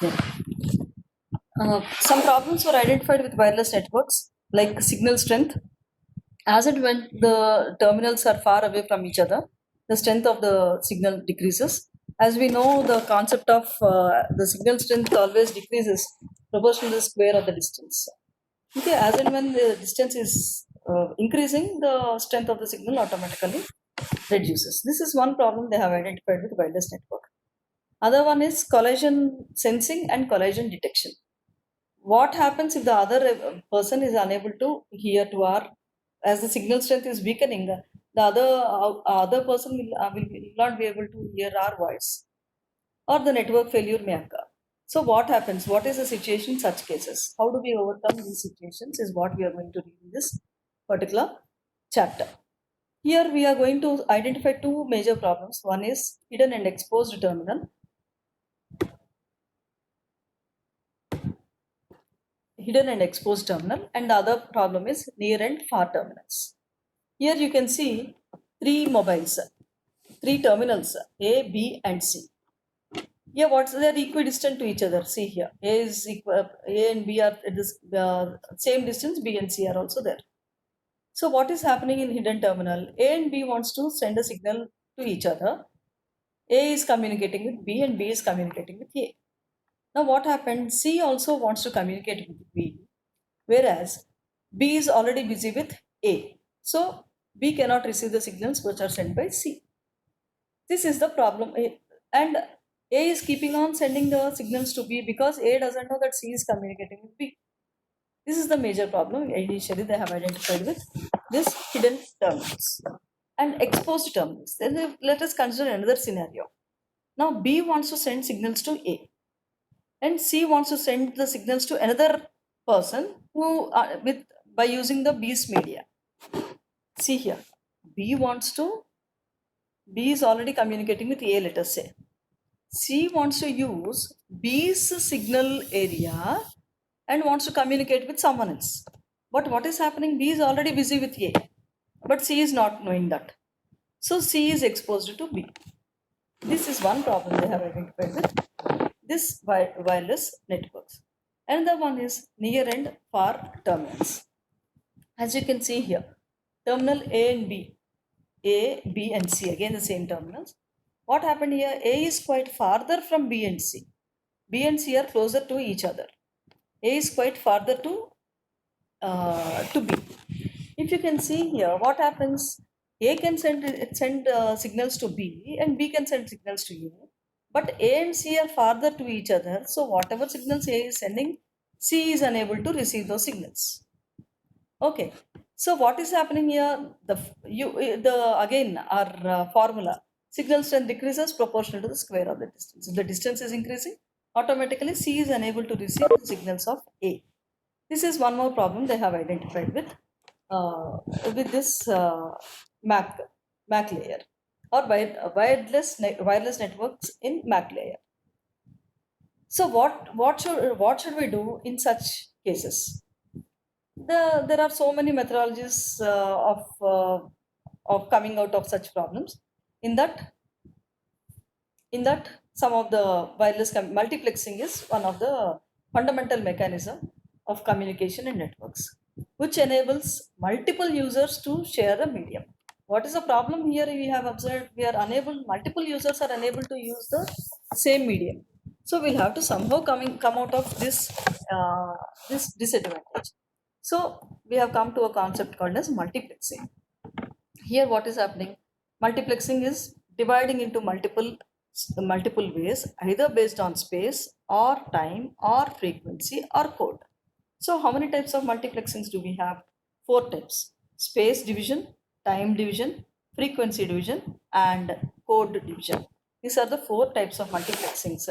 Okay. Some problems were identified with wireless networks, like signal strength. As and when the terminals are far away from each other, the strength of the signal decreases. As we know, the concept of the signal strength always decreases proportional to the square of the distance. Okay, as and when the distance is increasing, the strength of the signal automatically reduces. This is one problem they have identified with wireless network. Other one is collision sensing and collision detection. What happens if the other person is unable to hear to our, as the signal strength is weakening, the other person will not be able to hear our voice, or the network failure may occur. So what happens? What is the situation in such cases? How do we overcome these situations is what we are going to read in this particular chapter. Here we are going to identify two major problems. One is hidden and exposed terminal. Hidden and exposed terminal, and the other problem is near and far terminals. Here you can see three mobiles, three terminals, A, B, and C. Here, what's they're equidistant to each other. See here, A and B are at this same distance. B and C are also there. So what is happening in hidden terminal? A and B wants to send a signal to each other. A is communicating with B, and B is communicating with A. Now what happened? C also wants to communicate with B, whereas B is already busy with A. So B cannot receive the signals which are sent by C. This is the problem. And A is keeping on sending the signals to B because A doesn't know that C is communicating with B. This is the major problem initially they have identified with this hidden terminals and exposed terminals. Then let us consider another scenario. Now B wants to send signals to A, and C wants to send the signals to another person who with by using the B's media. See here, B is already communicating with A, let us say. C wants to use B's signal area and wants to communicate with someone else. But what is happening? B is already busy with A, but C is not knowing that. So C is exposed to B. This is one problem they have identified with this wireless networks. Another one is near and far terminals. As you can see here, terminal A and B, A, B, and C, again the same terminals. What happened here? A is quite farther from B and C. B and C are closer to each other. A is quite farther to B. If you can see here, what happens? A can send signals to B, and B can send signals to A. But A and C are farther to each other, so whatever signals A is sending, C is unable to receive those signals. Okay, so what is happening here? Again our formula, signal strength decreases proportional to the square of the distance. If the distance is increasing, automatically C is unable to receive the signals of A. This is one more problem they have identified with this MAC layer, or wireless networks in MAC layer. So what should we do in such cases? There are so many methodologies of coming out of such problems. In that, some of the wireless multiplexing is one of the fundamental mechanism of communication in networks, which enables multiple users to share a medium. What is the problem here? We have observed multiple users are unable to use the same medium. So we'll have to somehow come out of this disadvantage. So we have come to a concept called as multiplexing. Here, what is happening? Multiplexing is dividing into multiple ways, either based on space or time or frequency or code. So how many types of multiplexings do we have? 4 types: space division, time division, frequency division, and code division. These are the 4 types of multiplexings,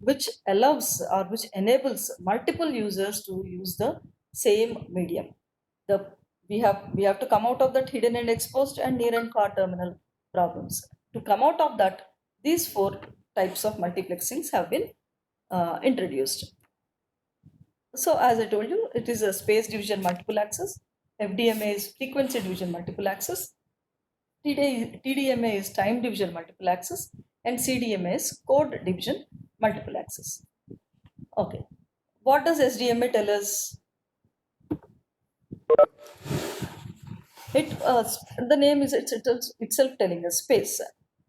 which allows or which enables multiple users to use the same medium. We have to come out of that hidden and exposed and near and far terminal problems. To come out of that, these 4 types of multiplexings have been introduced. So as I told you, it is a space division multiple access. FDMA is frequency division multiple access. TDMA is time division multiple access, and CDMA is code division multiple access. Okay. What does SDMA tell us? The name is itself telling us space.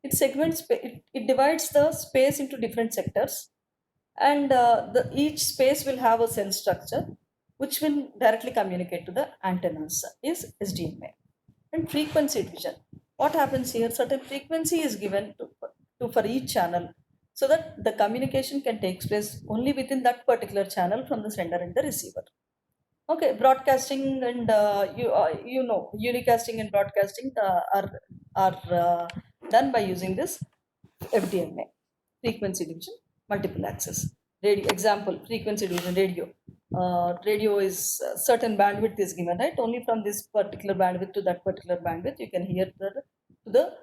It segments, it divides the space into different sectors, and each space will have a cell structure which will directly communicate to the antennas is SDMA. And frequency division. What happens here? Certain frequency is given to for each channel so that the communication can take place only within that particular channel from the sender and the receiver. Okay, broadcasting and unicasting and broadcasting are done by using this FDMA, frequency division, multiple access. Radio example, frequency division radio. Radio is certain bandwidth is given, right? Only from this particular bandwidth to that particular bandwidth you can hear the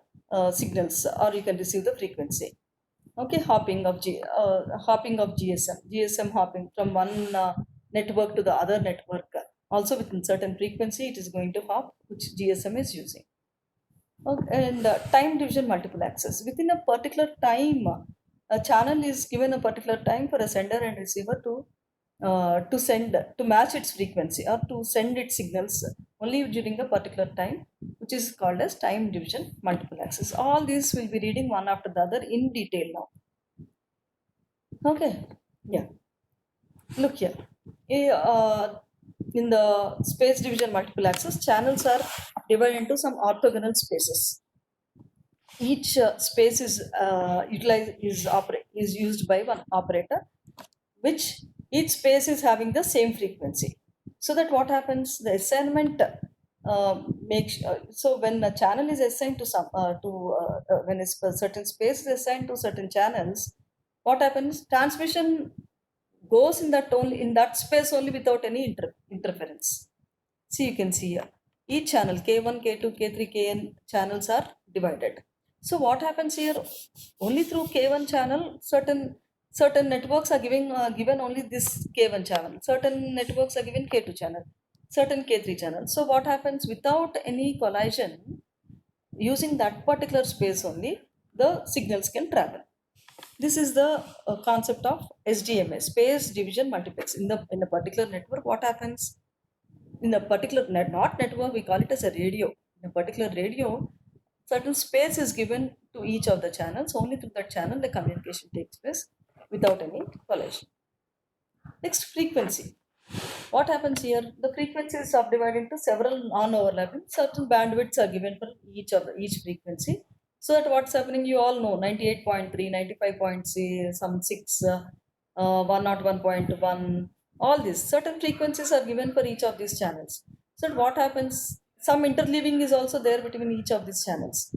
signals, or you can receive the frequency. Okay, hopping of GSM hopping from one network to the other network. Also within certain frequency, it is going to hop, which GSM is using. Okay, and time division multiple access. Within a particular time, a channel is given a particular time for a sender and receiver to send to match its frequency or to send its signals only during a particular time, which is called as time division multiple access. All these will be reading one after the other in detail now. Okay, yeah. Look here. In the space division multiple access, channels are divided into some orthogonal spaces. Each space is used by one operator, which each space is having the same frequency. So that what happens, the assignment makes so when a channel is assigned to when a certain space is assigned to certain channels, what happens? Transmission goes in that space only without any interference. See, you can see here. Each channel K1, K2, K3, Kn channels are divided. So what happens here? Only through K1 channel, certain networks are given only this K1 channel. Certain networks are given K2 channel, certain K3 channel. So what happens, without any collision, using that particular space only, the signals can travel. This is the concept of SDMA, space division multiplex. In a particular network, what happens? In a particular not network, we call it as a radio. In a particular radio, certain space is given to each of the channels. Only through that channel the communication takes place without any collision. Next, frequency. What happens here? The frequency is subdivided into several non-overlapping. Certain bandwidths are given for each frequency. So that what's happening, you all know, 98.3, 95.6, 101.1, all these certain frequencies are given for each of these channels. So what happens? Some interleaving is also there between each of these channels.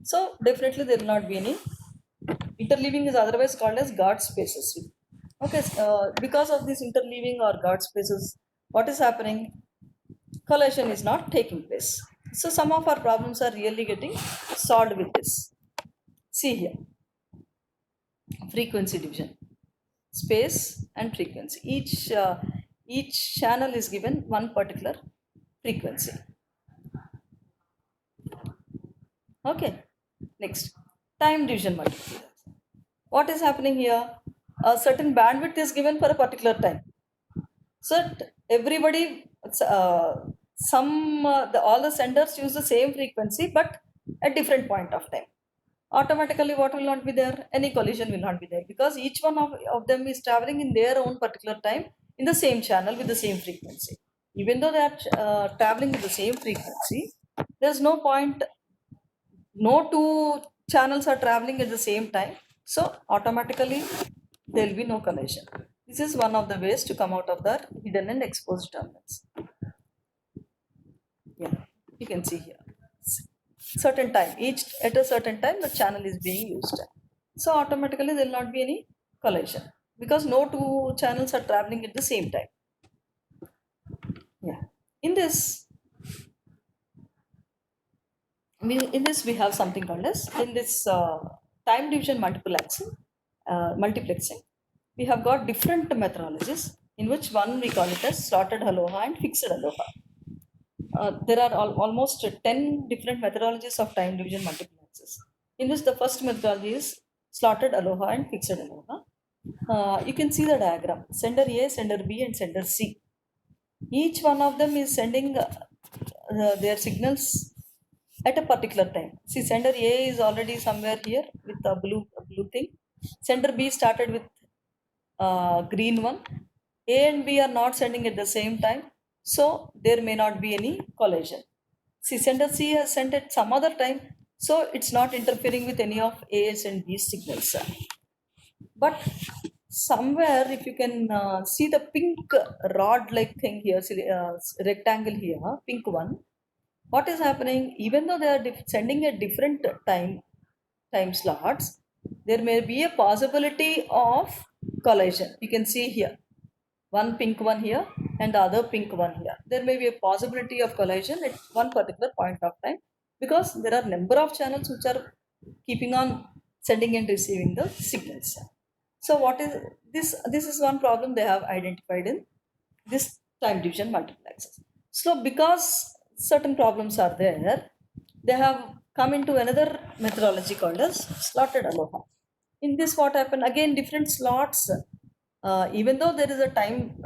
So definitely there will not be any interleaving, is otherwise called as guard spaces. Okay, because of this interleaving or guard spaces, what is happening? Collision is not taking place. So some of our problems are really getting solved with this. See here, frequency division, space and frequency. Each channel is given one particular frequency. Okay, next, time division multiplication. What is happening here? A certain bandwidth is given for a particular time. So everybody, all the senders use the same frequency, but at different point of time. Automatically, what will not be there? Any collision will not be there, because each one of them is traveling in their own particular time in the same channel with the same frequency. Even though they are traveling with the same frequency, there's no point. No two channels are traveling at the same time, so automatically there will be no collision. This is one of the ways to come out of the hidden and exposed terminals. Yeah, you can see here. Certain time, each at a certain time the channel is being used. So automatically there will not be any collision, because no two channels are traveling at the same time. Yeah. In this we have something called as, in this time division multiplexing, we have got different methodologies, in which one we call it as slotted aloha and fixed aloha. There are almost 10 different methodologies of time division multiplexes, in which the first methodology is slotted aloha and fixed aloha. You can see the diagram. Sender A, sender B, and sender C. Each one of them is sending their signals at a particular time. See, sender A is already somewhere here with a blue thing. Sender B started with green one. A and B are not sending at the same time, so there may not be any collision. See, sender C has sent at some other time, so it's not interfering with any of A's and B's signals. But somewhere, if you can see the pink rod-like thing here, see the rectangle here, pink one. What is happening? Even though they are sending at different time slots, there may be a possibility of collision. You can see here, one pink one here and the other pink one here. There may be a possibility of collision at one particular point of time because there are number of channels which are keeping on sending and receiving the signals. So what is this? This is one problem they have identified in this time division multiplexers. So because certain problems are there, they have come into another methodology called as slotted aloha. In this, what happened again? Different slots. Even though there is a time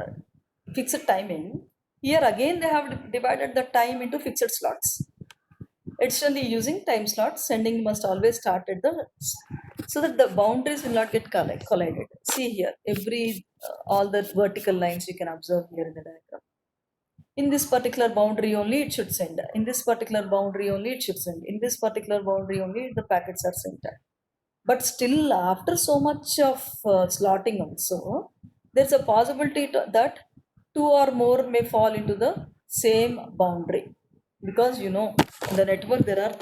fixed timing, here again they have divided the time into fixed slots. Additionally, using time slots, sending must always start at the so that the boundaries will not get collided. See here, all the vertical lines you can observe here in the diagram. In this particular boundary only it should send. In this particular boundary only it should send. In this particular boundary only the packets are sent. But still, after so much of slotting also, there's a possibility that two or more may fall into the same boundary. Because in the network there are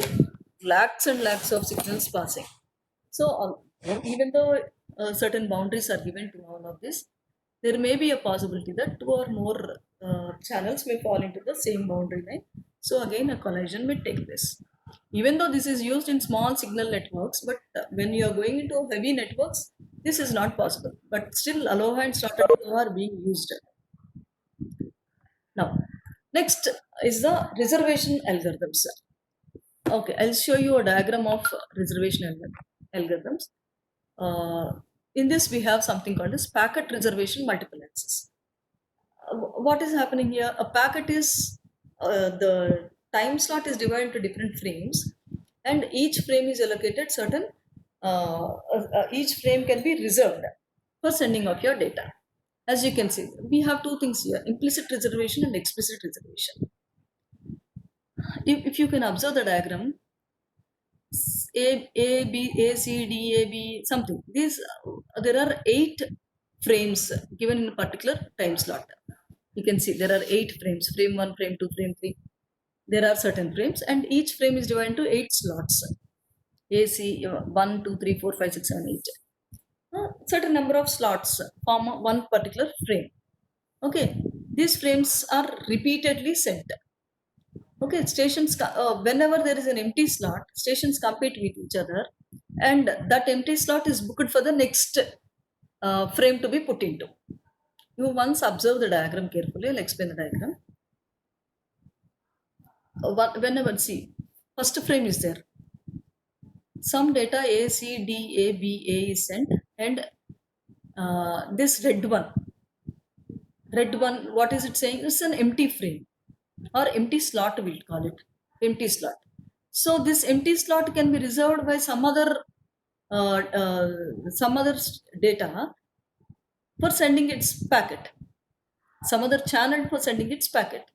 lakhs and lakhs of signals passing. So even though certain boundaries are given to all of this, there may be a possibility that two or more channels may fall into the same boundary line. So again, a collision may take place. Even though this is used in small signal networks, but when you are going into heavy networks, this is not possible. But still, Aloha and Slotted Aloha are being used. Now, next is the reservation algorithms. Okay, I'll show you a diagram of reservation algorithms. In this, we have something called as packet reservation multiple access. What is happening here? A packet is the time slot is divided into different frames, and each frame is allocated certain. Each frame can be reserved for sending of your data. As you can see, we have two things here: implicit reservation and explicit reservation. If you can observe the diagram, A, C, D, A, B, something. There are 8 frames given in a particular time slot. You can see there are 8 frames: frame 1, frame 2, frame 3. There are certain frames, and each frame is divided into 8 slots. A, C, 1, 2, 3, 4, 5, 6, 7, 8. Certain number of slots form one particular frame. Okay, these frames are repeatedly sent. Okay, stations, whenever there is an empty slot, stations compete with each other, and that empty slot is booked for the next frame to be put into. You once observe the diagram carefully. I'll explain the diagram. Whenever, see, first frame is there. Some data A, C, D, A, B, A is sent, and this red one, what is it saying? It's an empty frame or empty slot, we'll call it empty slot. So this empty slot can be reserved by some other data for sending its packet, some other channel for sending its packet.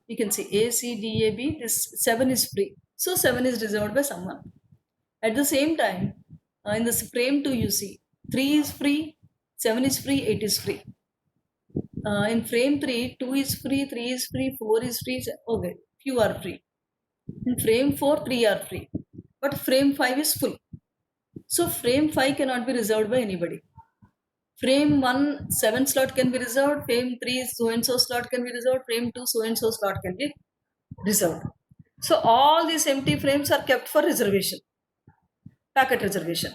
You can see A, C, D, A, B, this 7 is free. So 7 is reserved by someone. At the same time, in this frame 2, you see 3 is free, 7 is free, 8 is free. In frame 3, 2 is free, 3 is free, 4 is free. Okay, few are free. In frame 4, 3 are free. But frame 5 is full. So frame 5 cannot be reserved by anybody. Frame 1, 7 slot can be reserved. Frame 3, so-and-so slot can be reserved. Frame 2, so-and-so slot can be reserved. So all these empty frames are kept for reservation, packet reservation.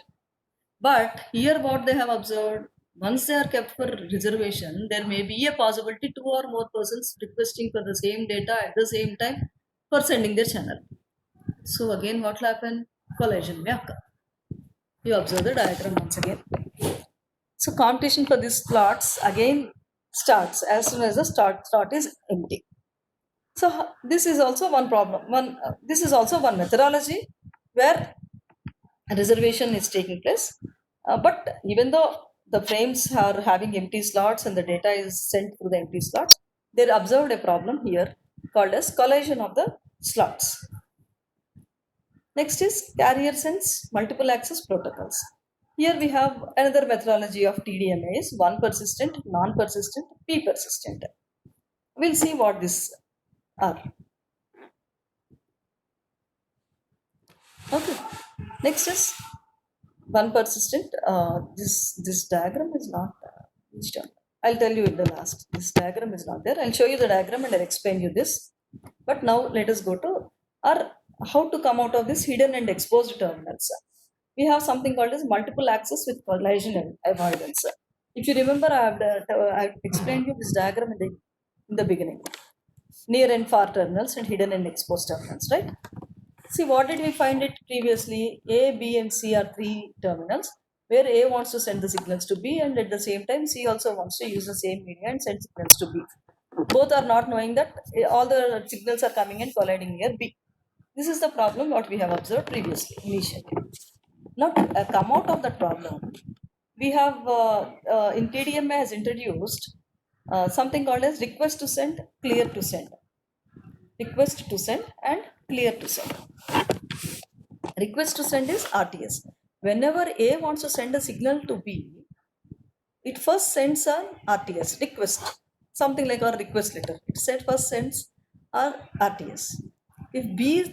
But here what they have observed, once they are kept for reservation, there may be a possibility 2 or more persons requesting for the same data at the same time for sending their channel. So again, what will happen? Collision may occur. You observe the diagram once again. So competition for these slots again starts as soon as the slot is empty. So this is also one problem. This is also one methodology where reservation is taking place. But even though the frames are having empty slots and the data is sent through the empty slots, they observed a problem here called as collision of the slots. Next is carrier sense multiple access protocols. Here we have another methodology of TDMA is one persistent, non-persistent, p-persistent. We'll see what these are. Okay. Next is one persistent. This diagram is not reached on. I'll tell you in the last. This diagram is not there. I'll show you the diagram and I'll explain you this. But now let us go to our how to come out of this hidden and exposed terminals. We have something called as multiple access with collision avoidance. If you remember, I've explained you this diagram in the beginning. Near and far terminals and hidden and exposed terminals, right? See, what did we find it previously? A, B, and C are three terminals where A wants to send the signals to B, and at the same time, C also wants to use the same media and send signals to B. Both are not knowing that all the signals are coming and colliding near B. This is the problem what we have observed previously, initially. Now, to come out of that problem, we have in TDMA has introduced something called as request to send, clear to send. Request to send and clear to send. Request to send is RTS. Whenever A wants to send a signal to B, it first sends an RTS request, something like our request letter. It first sends our RTS. If B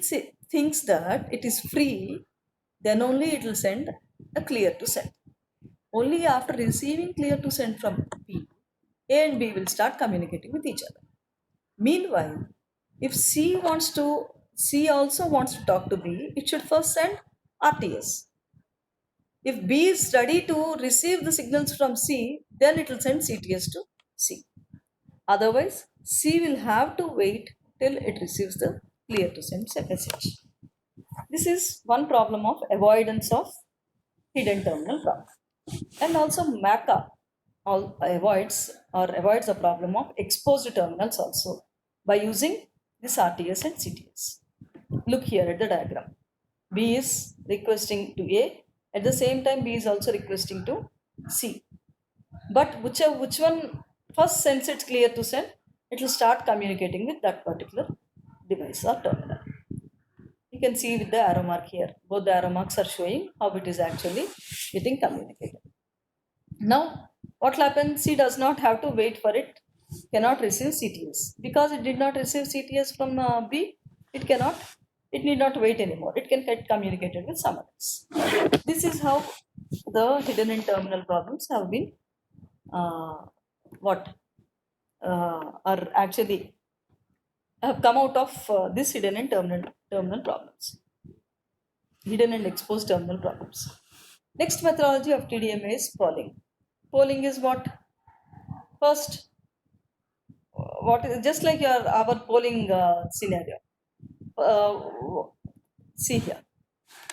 thinks that it is free, then only it will send a clear to send. Only after receiving clear to send from B, A and B will start communicating with each other. Meanwhile, if C also wants to talk to B, it should first send RTS. If B is ready to receive the signals from C, then it will send CTS to C. Otherwise, C will have to wait till it receives the clear to send message. This is one problem of avoidance of hidden terminal problem. And also MACA avoids the problem of exposed terminals also by using this RTS and CTS. Look here at the diagram. B is requesting to A. At the same time, B is also requesting to C. But which one first sends it clear to send, it will start communicating with that particular device or terminal. You can see with the arrow mark here. Both the arrow marks are showing how it is actually getting communicated. Now, what happens? C does not have to wait for it, cannot receive CTS. Because it did not receive CTS from B, it need not wait anymore. It can get communicated with someone else. This is how the hidden and terminal problems have been are actually have come out of this hidden and terminal problems. Hidden and exposed terminal problems. Next methodology of TDMA is polling. Polling is what? First, what is just like our polling scenario. See here.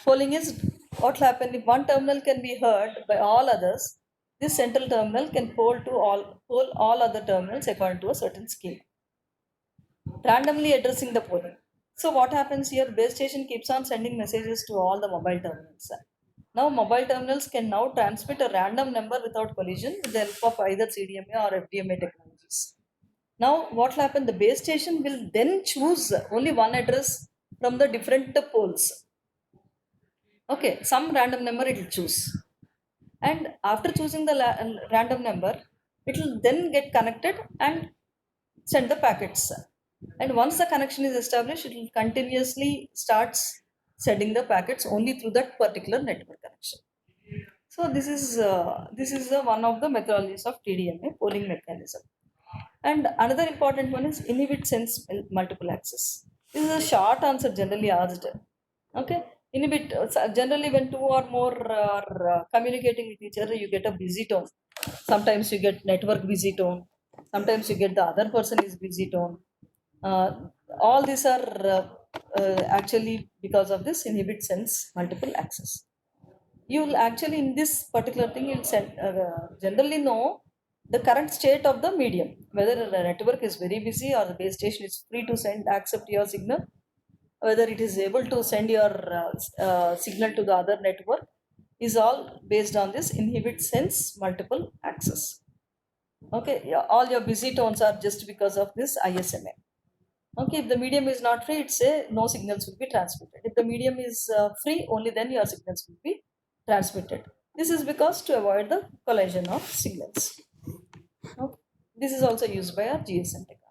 Polling is what will happen if one terminal can be heard by all others. This central terminal can poll all other terminals according to a certain scheme, randomly addressing the polling. So what happens here? Base station keeps on sending messages to all the mobile terminals. Now mobile terminals can now transmit a random number without collision with the help of either CDMA or FDMA technologies. Now what will happen? The base station will then choose only one address from the different poles. Okay, some random number it will choose. And after choosing the random number, it will then get connected and send the packets. And once the connection is established, it will continuously starts sending the packets only through that particular network connection. So this is one of the methodologies of TDMA polling mechanism. And another important one is inhibit sense multiple access. This is a short answer generally asked. Okay, inhibit generally when two or more are communicating with each other, you get a busy tone. Sometimes you get network busy tone. Sometimes you get the other person is busy tone. All these are actually because of this inhibit sense multiple access. you'll actually in this particular thing you'll generally know the current state of the medium, whether the network is very busy or the base station is free to send accept your signal, whether it is able to send your signal to the other network, is all based on this inhibit sense multiple access. Okay, yeah, all your busy tones are just because of this ISMA. Okay, if the medium is not free, it's a no signals will be transmitted. If the medium is free, only then your signals will be transmitted. This is because to avoid the collision of signals. Okay. This is also used by our GSM technology.